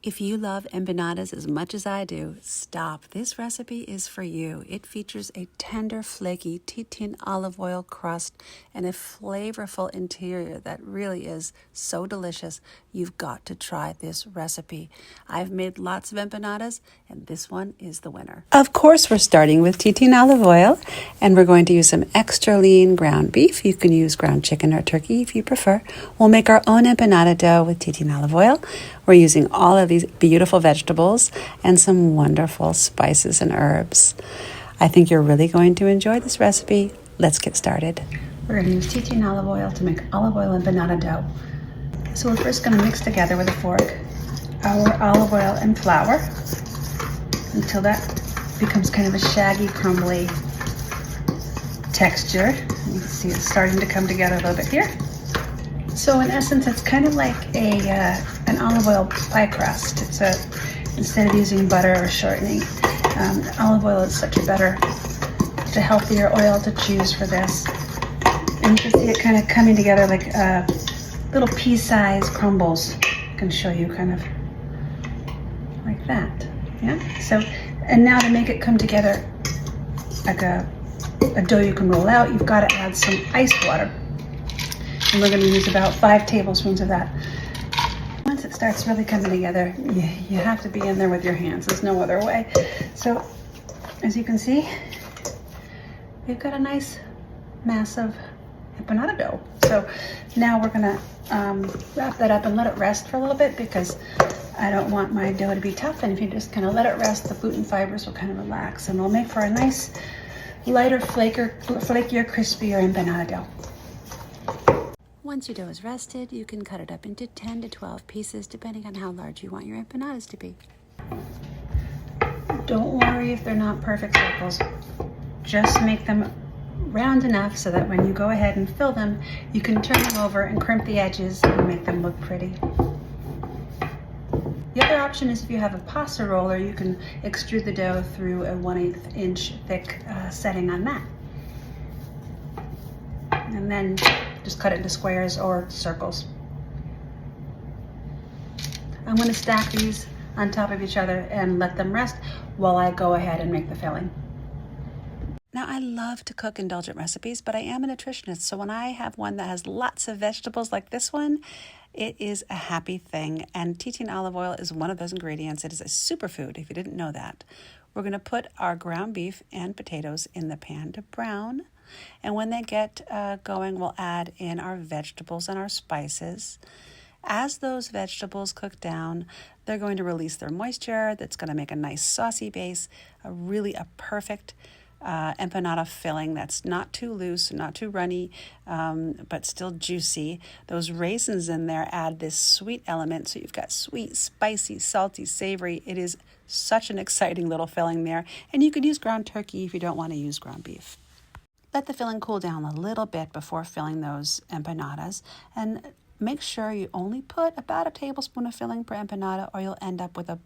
If you love empanadas as much as I do, stop. This recipe is for you. It features a tender, flaky Titin olive oil crust and a flavorful interior that really is so delicious. You've got to try this recipe. I've made lots of empanadas, and this one is the winner. Of course, we're starting with Titin olive oil, and we're going to use some extra lean ground beef. You can use ground chicken or turkey if you prefer. We'll make our own empanada dough with Titin olive oil. We're using all of these beautiful vegetables and some wonderful spices and herbs. I think you're really going to enjoy this recipe. Let's get started. We're going to use Titin olive oil to make olive oil empanada dough. So we're first going to mix together with a fork our olive oil and flour until that becomes kind of a shaggy, crumbly texture. You can see it's starting to come together a little bit here. So in essence, it's kind of like an olive oil pie crust. Instead of using butter or shortening, olive oil is such a healthier oil to choose for this. And you can see it kind of coming together like little pea-sized crumbles. I can show you kind of like that. Yeah. So, and now to make it come together like a dough you can roll out, you've got to add some ice water. And we're going to use about 5 tablespoons of that. Once it starts really coming together, you have to be in there with your hands. There's no other way. So, as you can see, we've got a nice mass of empanada dough. So now we're going to wrap that up and let it rest for a little bit because I don't want my dough to be tough. And if you just kind of let it rest, the gluten fibers will kind of relax. And it'll make for a nice, lighter, flakier, crispier empanada dough. Once your dough is rested, you can cut it up into 10 to 12 pieces, depending on how large you want your empanadas to be. Don't worry if they're not perfect circles. Just make them round enough so that when you go ahead and fill them, you can turn them over and crimp the edges and make them look pretty. The other option is if you have a pasta roller, you can extrude the dough through a 1/8 inch thick setting on that. And then just cut it into squares or circles. I'm going to stack these on top of each other and let them rest while I go ahead and make the filling. Now, I love to cook indulgent recipes, but I am a nutritionist, so when I have one that has lots of vegetables like this one, it is a happy thing. And Titin olive oil is one of those ingredients. It is a superfood, if you didn't know that. We're going to put our ground beef and potatoes in the pan to brown. And when they get going, we'll add in our vegetables and our spices. As those vegetables cook down, they're going to release their moisture. That's going to make a nice saucy base, a perfect empanada filling that's not too loose, not too runny, but still juicy. Those raisins in there add this sweet element. So you've got sweet, spicy, salty, savory. It is such an exciting little filling there. And you could use ground turkey if you don't want to use ground beef. Let the filling cool down a little bit before filling those empanadas, and make sure you only put about a tablespoon of filling per empanada, or you'll end up with an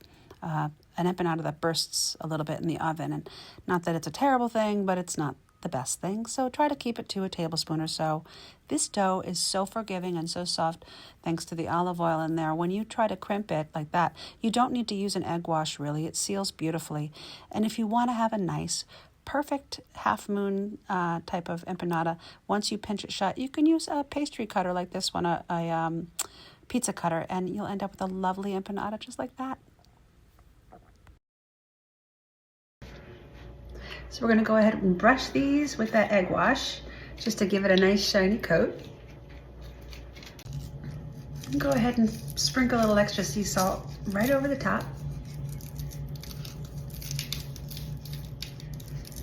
empanada that bursts a little bit in the oven. And not that it's a terrible thing, but it's not the best thing. So try to keep it to a tablespoon or so. This dough is so forgiving and so soft thanks to the olive oil in there. When you try to crimp it like that, you don't need to use an egg wash really. It seals beautifully. And if you want to have a nice perfect half moon type of empanada, once you pinch it shut, you can use a pastry cutter like this one, a pizza cutter, and you'll end up with a lovely empanada just like that. So we're going to go ahead and brush these with that egg wash just to give it a nice shiny coat. And go ahead and sprinkle a little extra sea salt right over the top.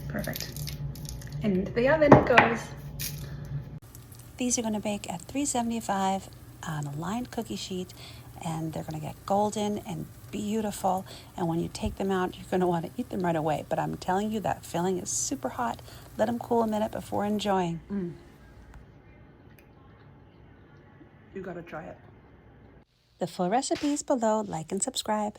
Perfect. And into the oven it goes. These are going to bake at 375 on a lined cookie sheet, and they're going to get golden and beautiful. And when you take them out, you're going to want to eat them right away. But I'm telling you, that filling is super hot. Let them cool a minute before enjoying. You got to try it. The full recipe is below. Like and subscribe.